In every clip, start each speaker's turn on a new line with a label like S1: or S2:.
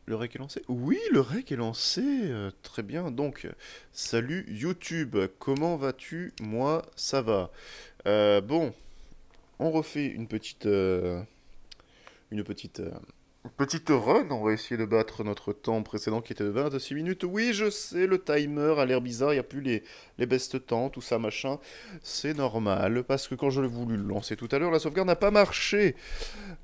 S1: Le rec est lancé? Oui, le rec est lancé. Très bien. Donc, salut YouTube. Comment vas-tu? Moi, ça va. Bon, on refait une petite run. On va essayer de battre notre temps précédent qui était de 26 minutes. Oui, je sais, le timer a l'air bizarre. Il n'y a plus les best temps, tout ça, machin. C'est normal, parce que quand je l'ai voulu le lancer tout à l'heure, la sauvegarde n'a pas marché.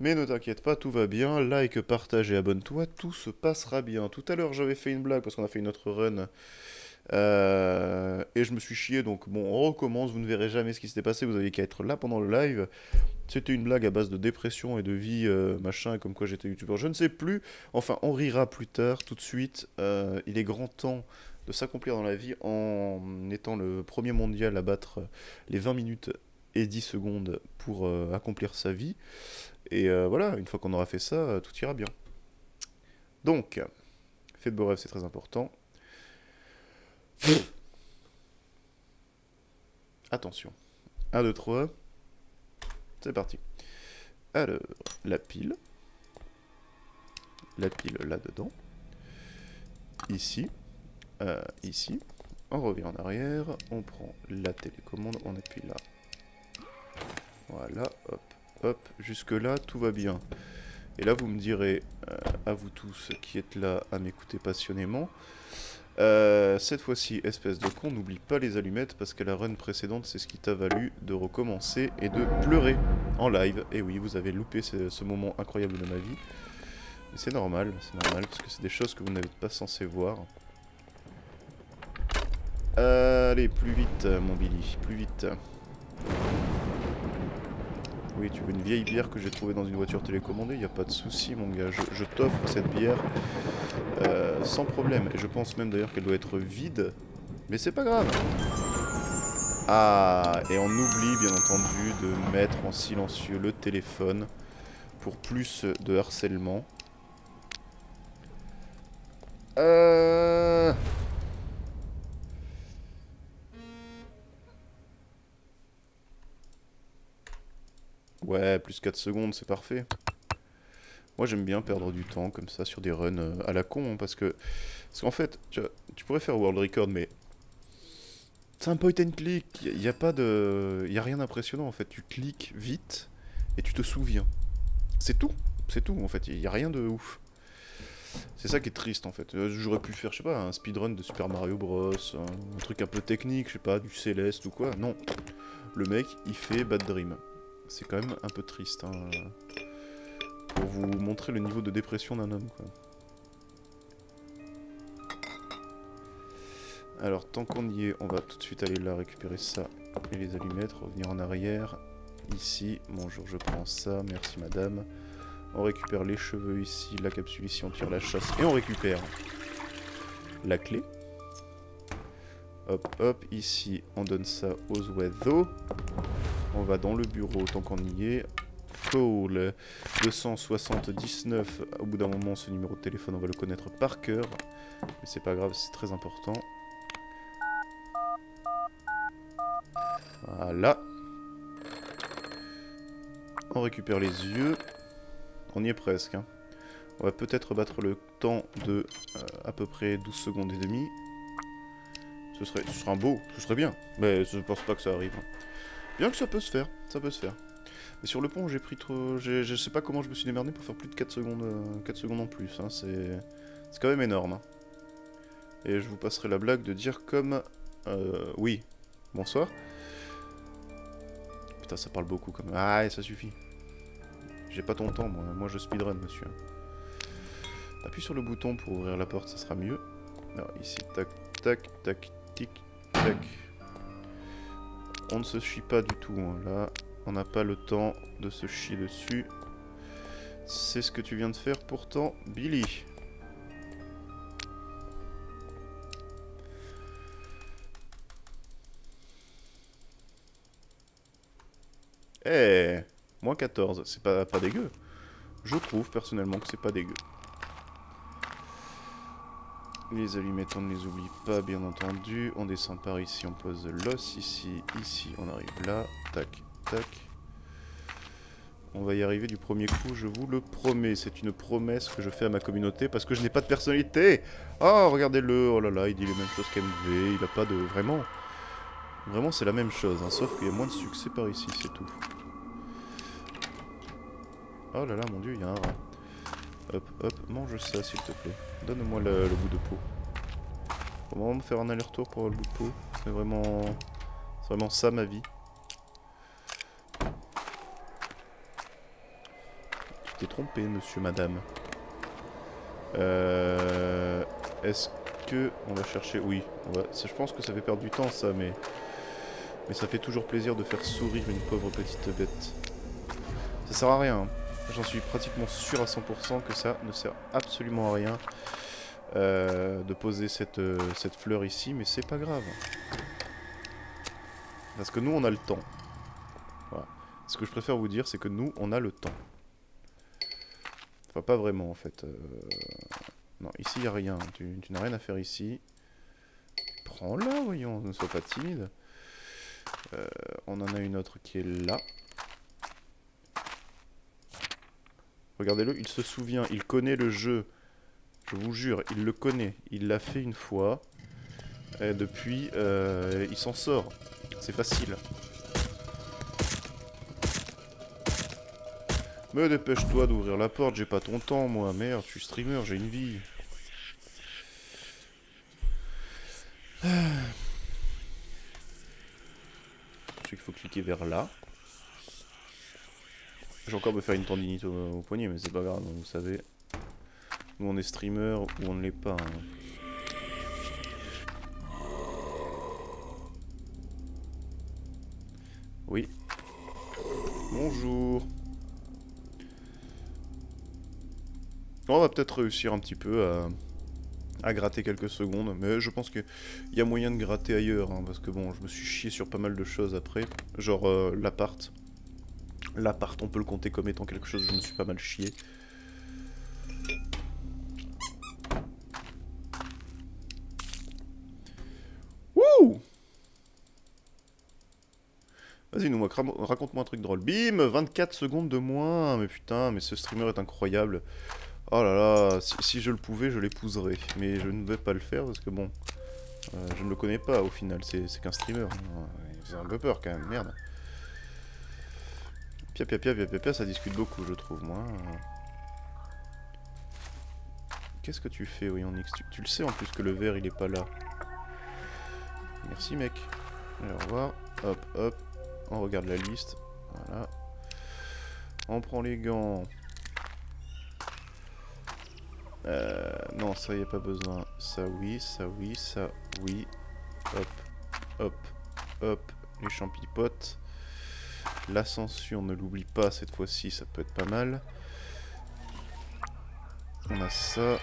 S1: Mais ne t'inquiète pas, tout va bien. Like, partage et abonne-toi, tout se passera bien. Tout à l'heure, j'avais fait une blague parce qu'on a fait une autre run. Et je me suis chié, donc bon, on recommence. Vous ne verrez jamais ce qui s'était passé. Vous aviez qu'à être là pendant le live. C'était une blague à base de dépression et de vie, machin, et comme quoi j'étais youtubeur. Je ne sais plus. Enfin, on rira plus tard, tout de suite. Il est grand temps de s'accomplir dans la vie en étant le premier mondial à battre les 20 minutes et 10 secondes pour accomplir sa vie. Et voilà, une fois qu'on aura fait ça, tout ira bien. Donc, faites de beaux rêves, c'est très important. Attention. 1, 2, 3. C'est parti. Alors, la pile. La pile là-dedans. Ici. Ici. On revient en arrière. On prend la télécommande. On appuie là. Voilà. Hop. Hop. Jusque-là, tout va bien. Et là, vous me direz, à vous tous qui êtes là à m'écouter passionnément, cette fois-ci, espèce de con, n'oublie pas les allumettes parce que la run précédente, c'est ce qui t'a valu de recommencer et de pleurer en live. Et oui, vous avez loupé ce moment incroyable de ma vie. Mais c'est normal parce que c'est des choses que vous n'êtes pas censé voir. Allez, plus vite, mon Billy, plus vite. Oui, tu veux une vieille bière que j'ai trouvée dans une voiture télécommandée, y a pas de souci, mon gars. Je t'offre cette bière sans problème. Et je pense même d'ailleurs qu'elle doit être vide. Mais c'est pas grave. Ah, et on oublie bien entendu de mettre en silencieux le téléphone pour plus de harcèlement. Euh... Ouais, plus 4 secondes, c'est parfait. Moi j'aime bien perdre du temps comme ça sur des runs à la con, hein, parce qu'en fait, tu pourrais faire World Record, mais c'est un point and click, il y a pas de... Y a rien d'impressionnant en fait, tu cliques vite et tu te souviens. C'est tout en fait, il y a rien de ouf. C'est ça qui est triste en fait. J'aurais pu faire, je sais pas, un speedrun de Super Mario Bros, un truc un peu technique, je sais pas, du Céleste ou quoi. Non, le mec il fait Bad Dream. C'est quand même un peu triste, hein, pour vous montrer le niveau de dépression d'un homme, quoi. Alors, tant qu'on y est, on va tout de suite aller là récupérer ça et les allumettes, revenir en arrière. Ici, bonjour, je prends ça, merci madame. On récupère les cheveux ici, la capsule ici, on tire la chasse et on récupère la clé. Hop, hop, ici, on donne ça aux oiseaux. On va dans le bureau tant qu'on y est. Call 279, au bout d'un moment, ce numéro de téléphone, on va le connaître par cœur. Mais c'est pas grave, c'est très important. Voilà. On récupère les yeux. On y est presque, hein. On va peut-être battre le temps de à peu près 12 secondes et demie. Ce serait un beau, ce serait bien. Mais je pense pas que ça arrive, hein. Bien que ça peut se faire, ça peut se faire. Mais sur le pont, j'ai pris trop... Je sais pas comment je me suis démerdé pour faire plus de 4 secondes, 4 secondes en plus, hein. C'est quand même énorme, hein. Et je vous passerai la blague de dire comme... oui, bonsoir. Putain, ça parle beaucoup comme... Ah, ça suffit. J'ai pas ton temps, moi je speedrun, monsieur. Appuie sur le bouton pour ouvrir la porte, ça sera mieux. Alors, ici, tac, tac, tac, tic, tac. On ne se chie pas du tout, hein. Là, on n'a pas le temps de se chier dessus. C'est ce que tu viens de faire pourtant, Billy. Eh, moins 14, c'est pas dégueu. Je trouve personnellement que c'est pas dégueu. Les allumettes, on ne les oublie pas, bien entendu. On descend par ici, on pose l'os ici, ici, on arrive là. Tac, tac. On va y arriver du premier coup, je vous le promets. C'est une promesse que je fais à ma communauté parce que je n'ai pas de personnalité. Oh, regardez-le. Oh là là, il dit les mêmes choses qu'MV. Il a pas de... Vraiment. Vraiment, c'est la même chose. Hein, sauf qu'il y a moins de succès par ici, c'est tout. Oh là là, mon dieu, il y a un rat. Hop, hop, mange ça, s'il te plaît. Donne-moi le bout de peau. On va vraiment me faire un aller-retour pour avoir le bout de peau. C'est vraiment ça, ma vie. Tu t'es trompé, monsieur, madame. Est-ce que... On va chercher... Oui, je pense que ça fait perdre du temps, ça, mais ça fait toujours plaisir de faire sourire une pauvre petite bête. Ça sert à rien, hein. J'en suis pratiquement sûr à 100% que ça ne sert absolument à rien de poser cette fleur ici, mais c'est pas grave. Parce que nous, on a le temps. Voilà. Ce que je préfère vous dire, c'est que nous, on a le temps. Enfin, pas vraiment, en fait. Non, ici, il n'y a rien. Tu n'as rien à faire ici. Prends-la, voyons, ne sois pas timide. On en a une autre qui est là. Regardez-le, il se souvient, il connaît le jeu. Je vous jure, il le connaît. Il l'a fait une fois. Et depuis, il s'en sort. C'est facile. Mais dépêche-toi d'ouvrir la porte, j'ai pas ton temps, moi. Merde, je suis streamer, j'ai une vie. Je sais qu'il faut cliquer vers là. J'ai encore me faire une tendinite au poignet, mais c'est pas grave, vous savez. Nous on est streamer ou on ne l'est pas. Hein. Oui. Bonjour. On va peut-être réussir un petit peu à gratter quelques secondes, mais je pense qu'il y a moyen de gratter ailleurs, hein, parce que bon, je me suis chié sur pas mal de choses après, genre l'appart. L'appart, on peut le compter comme étant quelque chose où je me suis pas mal chié. Wouh! Vas-y, raconte-moi un truc drôle. Bim! 24 secondes de moins! Mais putain, mais ce streamer est incroyable. Oh là là, si je le pouvais, je l'épouserais. Mais je ne vais pas le faire parce que bon... je ne le connais pas au final, c'est qu'un streamer. C'est un peu peur quand même, merde. Pia, ça discute beaucoup, je trouve, moi. Qu'est-ce que tu fais, voyons, Nix? Tu le sais en plus que le verre, il est pas là. Merci, mec. Allez, au revoir. Hop, hop. On regarde la liste. Voilà. On prend les gants. Non, ça y a pas besoin. Ça oui, ça oui, ça oui. Hop, hop, hop. Les champipotes. L'ascension, ne l'oublie pas, cette fois-ci, ça peut être pas mal. On a ça.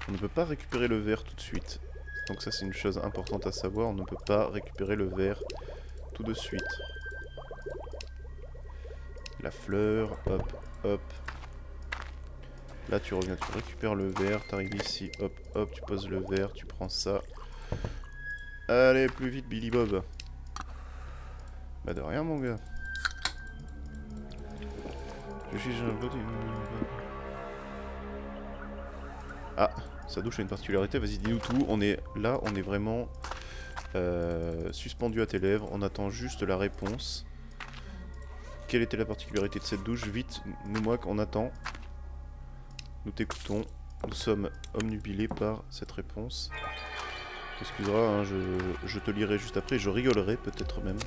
S1: On ne peut pas récupérer le verre tout de suite. Donc ça, c'est une chose importante à savoir. On ne peut pas récupérer le verre tout de suite. La fleur, hop, hop. Là, tu reviens, tu récupères le verre, tu arrives ici, hop, hop, tu poses le verre, tu prends ça. Allez, plus vite, Billy Bob. Bah de rien, mon gars. Je suis un petit... Ah, sa douche a une particularité, vas-y, dis-nous tout. On est là, on est vraiment suspendu à tes lèvres, on attend juste la réponse. Quelle était la particularité de cette douche? Vite, nous-moi, qu'on attend. Nous t'écoutons. Nous sommes omnubilés par cette réponse. Tu excuseras, hein, je te lirai juste après. Je rigolerai peut-être même.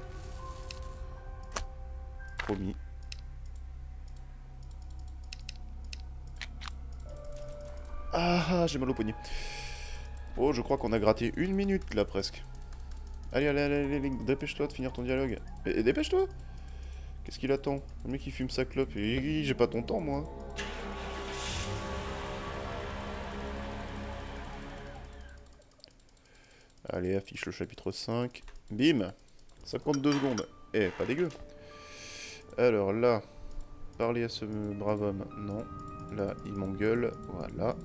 S1: Promis. Ah, j'ai mal au poignet. Oh, je crois qu'on a gratté 1 minute là presque. Allez, allez, allez, allez, dépêche-toi de finir ton dialogue. Et dépêche-toi! Qu'est-ce qu'il attend? Le mec il fume sa clope. Et j'ai pas ton temps, moi. Allez, affiche le chapitre 5. Bim! 52 secondes. Eh, pas dégueu. Alors là, parler à ce brave homme. Non. Là, il m'engueule. Voilà.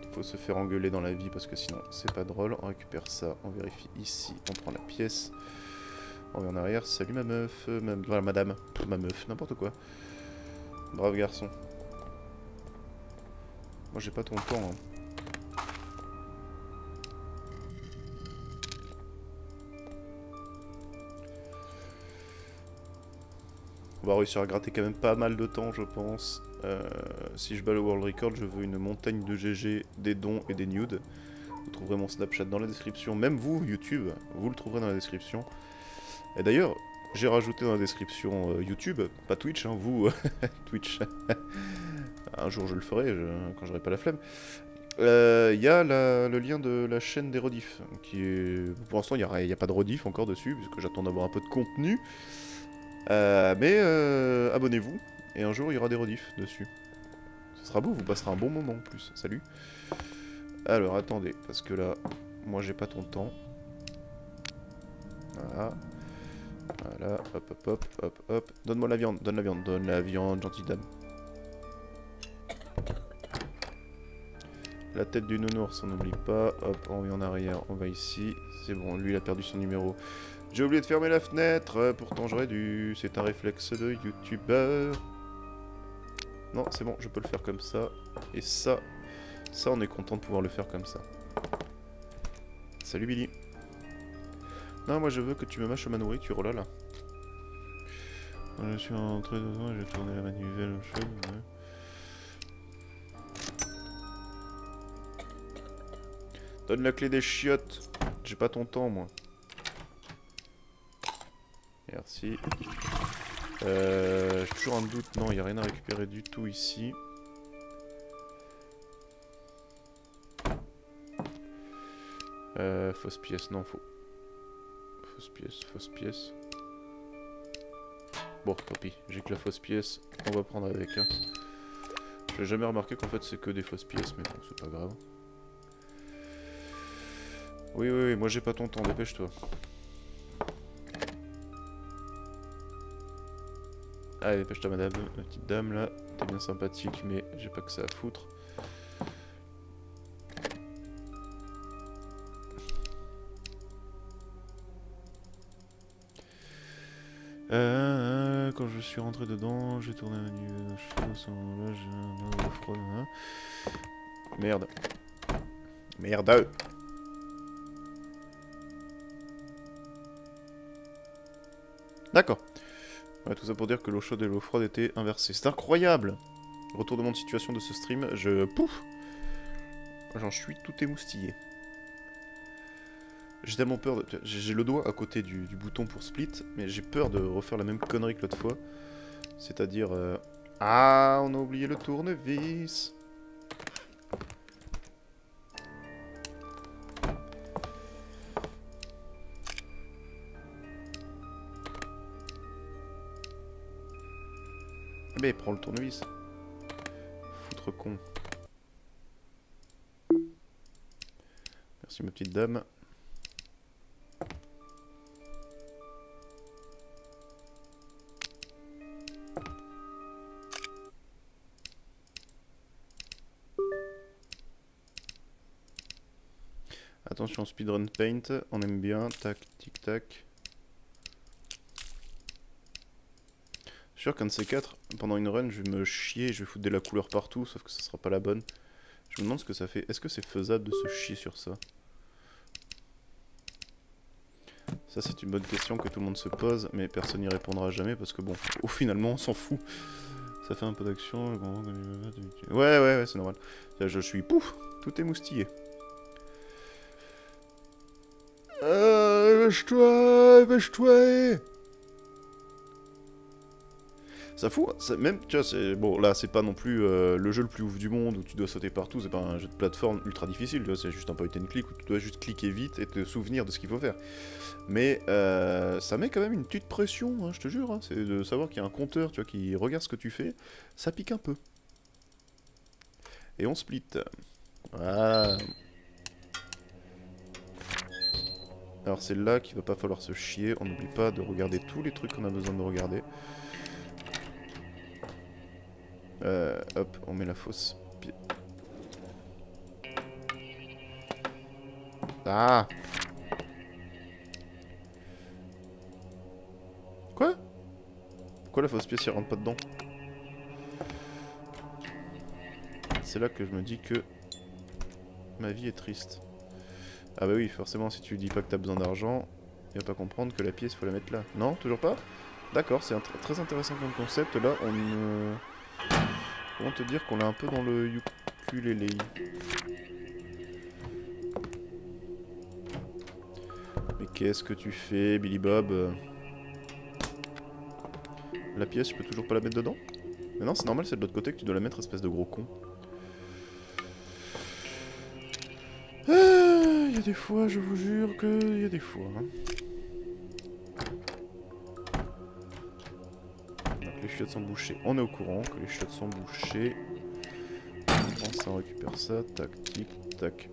S1: Il faut se faire engueuler dans la vie parce que sinon, c'est pas drôle. On récupère ça. On vérifie ici. On prend la pièce. On revient en arrière. Salut ma meuf. Voilà, madame. Ma meuf, n'importe quoi. Brave garçon. Moi j'ai pas ton temps. Hein. On va réussir à gratter quand même pas mal de temps, je pense. Si je bats le World Record, je veux une montagne de GG, des dons et des nudes. Vous trouverez mon Snapchat dans la description. Même vous, YouTube, vous le trouverez dans la description. Et d'ailleurs, j'ai rajouté dans la description YouTube, pas Twitch, hein, vous, Twitch. Un jour je le ferai, quand j'aurai pas la flemme. Il y a le lien de la chaîne des rediffs, qui est... Pour l'instant, il n'y a pas de rediff encore dessus, puisque j'attends d'avoir un peu de contenu. Mais abonnez-vous, et un jour il y aura des rediffs dessus. Ce sera beau, vous passerez un bon moment en plus. Salut. Alors attendez, parce que là, moi j'ai pas ton temps. Voilà. Voilà, hop hop hop, hop hop. Donne-moi la viande, donne la viande, gentille dame. La tête du nounours, on n'oublie pas. Hop, on revient en arrière, on va ici. C'est bon, lui il a perdu son numéro. J'ai oublié de fermer la fenêtre, pourtant j'aurais dû. C'est un réflexe de youtubeur. Non, c'est bon, je peux le faire comme ça. Et ça, on est content de pouvoir le faire comme ça. Salut Billy. Non, moi je veux que tu me mâches ma nourriture, oh là là. Je suis entré dedans et j'ai tourné la manivelle au chaude. Ouais. Donne la clé des chiottes. J'ai pas ton temps, moi. Merci. J'ai toujours un doute. Non, il n'y a rien à récupérer du tout ici. Fausse pièce. Non, faux. Fausse pièce. Bon, tant pis. J'ai que la fausse pièce. On va prendre avec. Hein. J'ai jamais remarqué qu'en fait c'est que des fausses pièces, mais bon, c'est pas grave. Oui, moi j'ai pas ton temps, dépêche-toi. Allez, dépêche-toi madame, la petite dame là. T'es bien sympathique, mais j'ai pas que ça à foutre. Quand je suis rentré dedans, j'ai tourné un niveau chaud, à ce moment-là, j'ai un nouveau froid. Hein. Merde. Merde. D'accord. Ouais, tout ça pour dire que l'eau chaude et l'eau froide étaient inversées. C'est incroyable. Retournement de situation de ce stream, Pouf. J'en suis tout émoustillé. J'ai tellement peur de... J'ai le doigt à côté du bouton pour split, mais j'ai peur de refaire la même connerie que l'autre fois. C'est-à-dire... Ah, on a oublié le tournevis. Mais prends le tournevis. Foutre con. Merci ma petite dame. Attention, speedrun paint, on aime bien, tac, tic tac. Je suis sûr qu'un de ces quatre, pendant une run, je vais me chier, je vais foutre de la couleur partout, sauf que ça sera pas la bonne. Je me demande ce que ça fait. Est-ce que c'est faisable de se chier sur ça? Ça c'est une bonne question que tout le monde se pose, mais personne n'y répondra jamais parce que bon, finalement on s'en fout. Ça fait un peu d'action. Ouais, c'est normal. Là, je suis pouf, tout émoustillé. Dépêche-toi. Ça fout, même, tu vois, bon, là, c'est pas non plus le jeu le plus ouf du monde où tu dois sauter partout, c'est pas un jeu de plateforme ultra difficile, tu vois, c'est juste un point and click où tu dois juste cliquer vite et te souvenir de ce qu'il faut faire. Mais ça met quand même une petite pression, hein, je te jure, hein, c'est de savoir qu'il y a un compteur, tu vois, qui regarde ce que tu fais, ça pique un peu. Et on split. Voilà. Alors c'est là qu'il va pas falloir se chier, on n'oublie pas de regarder tous les trucs qu'on a besoin de regarder. Hop, on met la fausse pied. Ah! Pourquoi la fausse pièce il rentre pas dedans? C'est là que je me dis que ma vie est triste. Ah bah oui, forcément, si tu lui dis pas que t'as besoin d'argent, il va pas comprendre que la pièce, faut la mettre là. Non, toujours pas? D'accord, c'est très intéressant comme concept. Là, comment te dire qu'on est un peu dans le ukulélé. Mais qu'est-ce que tu fais, Billy Bob? La pièce, je peux toujours pas la mettre dedans? Mais non, c'est normal, c'est de l'autre côté que tu dois la mettre, espèce de gros con. Il y a des fois, je vous jure qu'il y a des fois. Hein. Donc les chiottes sont bouchées. On est au courant que les chiottes sont bouchées. On prend ça, on récupère ça. Tac, tic, tac.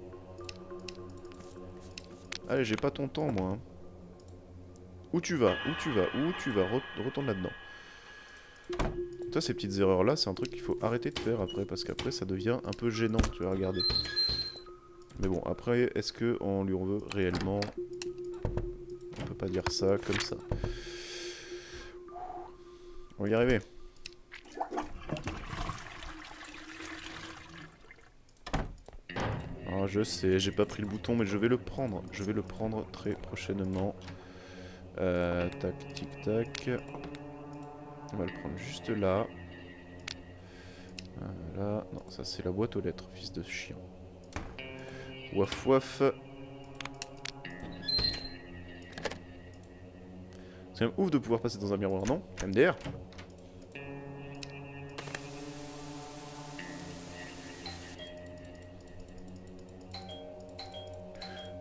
S1: Allez, j'ai pas ton temps, moi. Hein. Où tu vas? Où tu vas? Où tu vas? Retourne là-dedans. Toi, ces petites erreurs-là, c'est un truc qu'il faut arrêter de faire après. Parce qu'après, ça devient un peu gênant, tu vas regarder. Mais bon, après, est-ce qu'on lui en veut réellement? On peut pas dire ça comme ça. On va y arriver. Ah, je sais, j'ai pas pris le bouton, mais je vais le prendre. Je vais le prendre très prochainement. Tac, tic, tac. On va le prendre juste là. Voilà. Non, ça c'est la boîte aux lettres, fils de chien. Waf waf. C'est même ouf de pouvoir passer dans un miroir, non? MDR.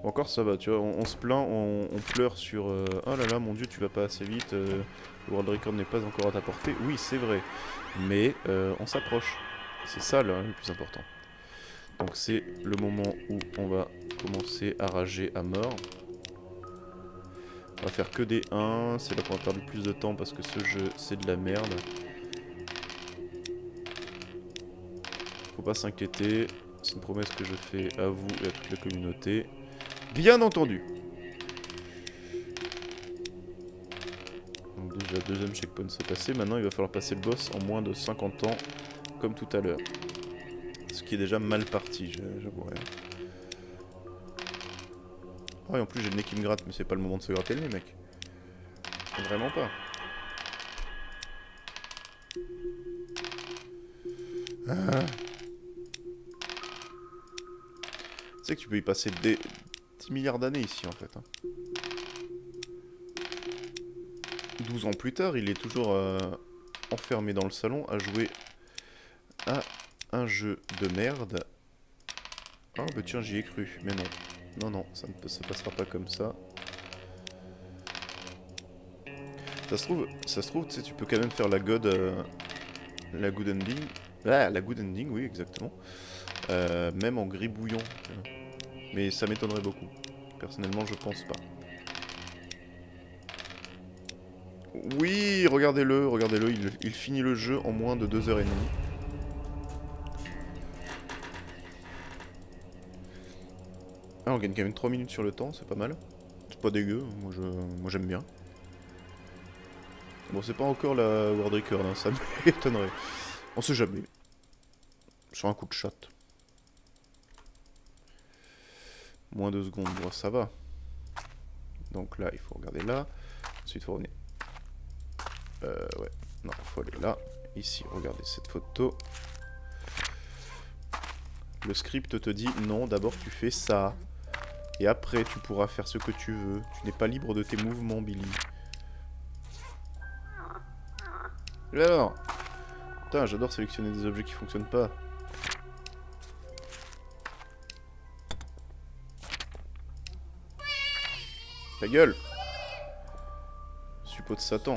S1: Bon, encore ça va, tu vois, on se plaint, on pleure sur oh là là, mon dieu, tu vas pas assez vite, le World Record n'est pas encore à ta portée. Oui, c'est vrai, mais on s'approche. C'est ça le plus important. Donc c'est le moment où on va commencer à rager à mort. On va faire que des 1, c'est là qu'on va perdre le plus de temps parce que ce jeu c'est de la merde. Faut pas s'inquiéter, c'est une promesse que je fais à vous et à toute la communauté. Bien entendu. Donc déjà deuxième checkpoint c'est passé, maintenant il va falloir passer le boss en moins de 50 ans comme tout à l'heure. Ce qui est déjà mal parti, j'avouerai. Ah et en plus j'ai le nez qui me gratte, mais c'est pas le moment de se gratter le nez, mec. Vraiment pas. Ah. Tu sais que tu peux y passer des 10 milliards d'années ici en fait. Hein. 12 ans plus tard, il est toujours enfermé dans le salon à jouer à un jeu de merde. Ah bah tiens, j'y ai cru, mais non. Non, non, ça ne passera pas comme ça. Ça se trouve, tu sais, tu peux quand même faire la good ending. Ah, la good ending, oui, exactement. Même en gribouillant. Mais ça m'étonnerait beaucoup. Personnellement, je pense pas. Oui, regardez-le, regardez-le, il finit le jeu en moins de 2h30. Ah, on gagne quand même 3 minutes sur le temps, c'est pas mal. C'est pas dégueu, moi j'aime bien. Bon, c'est pas encore la World Record, hein, ça m'étonnerait. On sait jamais. Sur un coup de shot. Moins 2 secondes, bon, ça va. Donc là, il faut regarder là. Ensuite, il faut revenir. Ouais. Non, il faut aller là. Ici, regardez cette photo. Le script te dit non, d'abord tu fais ça. Et après, tu pourras faire ce que tu veux. Tu n'es pas libre de tes mouvements, Billy. Et alors? Putain, j'adore sélectionner des objets qui fonctionnent pas. Ta gueule! Suppôt de Satan.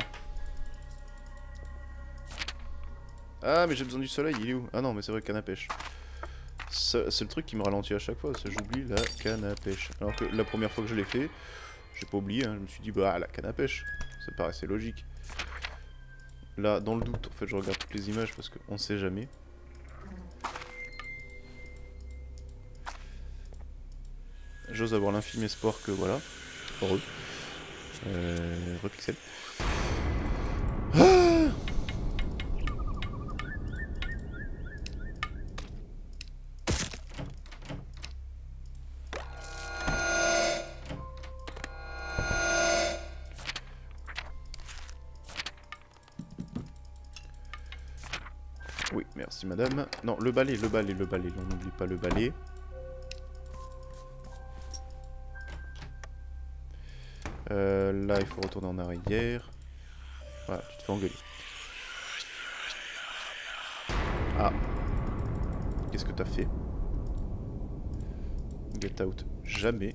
S1: Ah, mais j'ai besoin du soleil, il est où? Ah non, mais c'est vrai, canne à pêche. C'est le truc qui me ralentit à chaque fois, ça j'oublie la canne à pêche. Alors que la première fois que je l'ai fait, j'ai pas oublié, hein, je me suis dit, bah la canne à pêche, ça paraissait logique. Là, dans le doute, en fait, je regarde toutes les images parce qu'on sait jamais. J'ose avoir l'infime espoir que, voilà, heureux. Repixel. Ah, Oui, merci madame. Non, le balai, le balai, le balai. On n'oublie pas le balai. Là, il faut retourner en arrière. Voilà, tu te fais engueuler. Ah. Qu'est-ce que t'as fait? Get out. Jamais.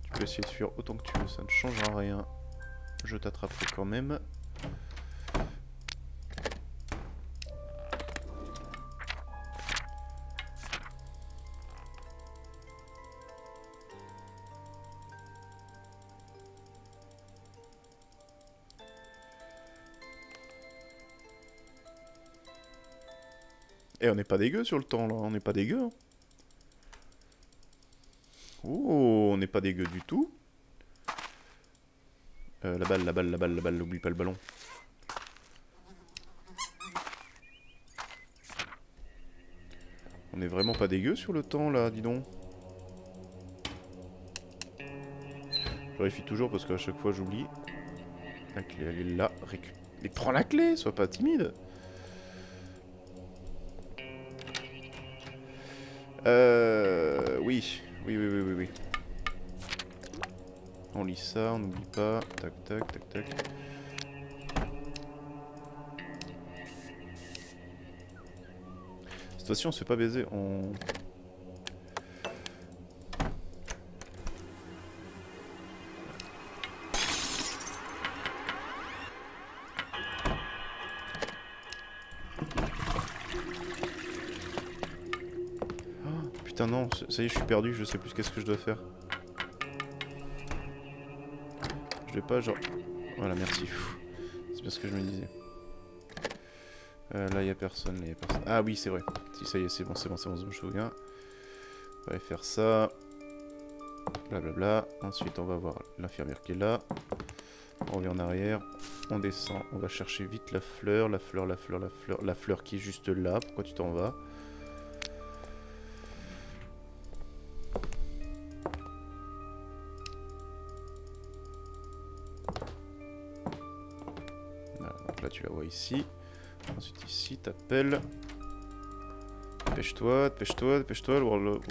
S1: Tu peux essayer de fuir autant que tu veux, ça ne changera rien. Je t'attraperai quand même. Et on n'est pas dégueu sur le temps là, on n'est pas dégueu. Hein. Oh, on n'est pas dégueu du tout. La balle, la balle, la balle, la balle, n'oublie pas le ballon. On est vraiment pas dégueu sur le temps là, dis donc. Je vérifie toujours parce qu'à chaque fois j'oublie. La clé, elle est là. Mais prends la clé, sois pas timide. Oui. Oui, oui, oui, oui, oui. On lit ça, on n'oublie pas. Tac, tac, tac, tac. Cette fois-ci, on se fait pas baiser. On... Oh, putain, non, ça y est, je suis perdu. Je sais plus qu'est-ce que je dois faire. Je vais pas, genre... Voilà, merci. C'est bien ce que je me disais. Là, il n'y a personne, là, y a personne. Ah oui, c'est vrai. Si, ça y est, c'est bon, c'est bon, c'est bon, je me souviens. On va aller faire ça. Blablabla. Ensuite, on va voir l'infirmière qui est là. On revient en arrière. On descend. On va chercher vite la fleur. La fleur, la fleur, la fleur. La fleur qui est juste là. Pourquoi tu t'en vas? Voilà, donc là, tu la vois ici. Ensuite, ici, t'appelles. Dépêche-toi, dépêche-toi, dépêche-toi. Le World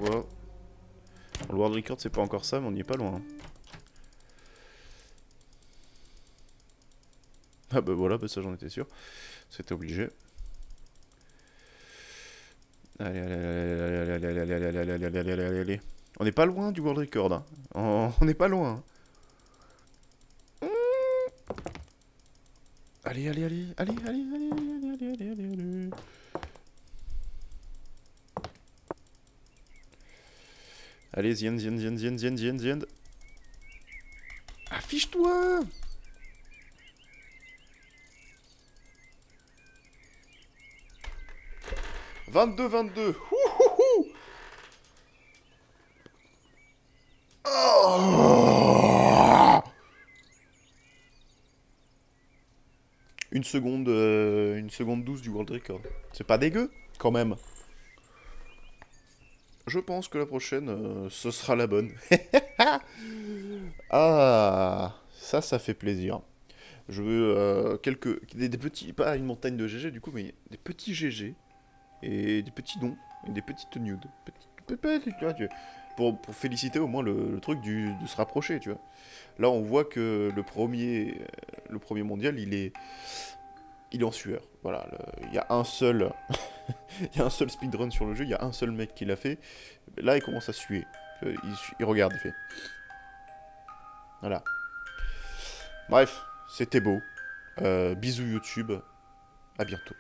S1: Record, c'est pas encore ça, mais on n'y est pas loin. Ah bah voilà, bah ça j'en étais sûr. C'était obligé. Allez, allez, allez, allez, allez, allez, allez, allez, allez, allez, allez, allez, allez. On n'est pas loin du World Record. Hein. On n'est pas loin. Allez, allez, allez, allez, allez, allez, allez, allez, allez, allez, allez. Allez, Zien, Zien, Zien, Zien, Zien, Zien, Zien. Affiche-toi! « 22-22. Oh, une seconde 12 du World Record. C'est pas dégueu, quand même. Je pense que la prochaine, ce sera la bonne. Ah, ça fait plaisir. Je veux des petits, pas une montagne de GG du coup, mais des petits GG. Et des petits dons, et des petites nudes. Pour féliciter au moins le truc de se rapprocher, tu vois. Là, on voit que le premier mondial, il est en sueur. Voilà, il y a un seul... il y a un seul speedrun sur le jeu, il y a un seul mec qui l'a fait. Là, il commence à suer. Il regarde, il fait... Voilà. Bref, c'était beau. Bisous YouTube. À bientôt.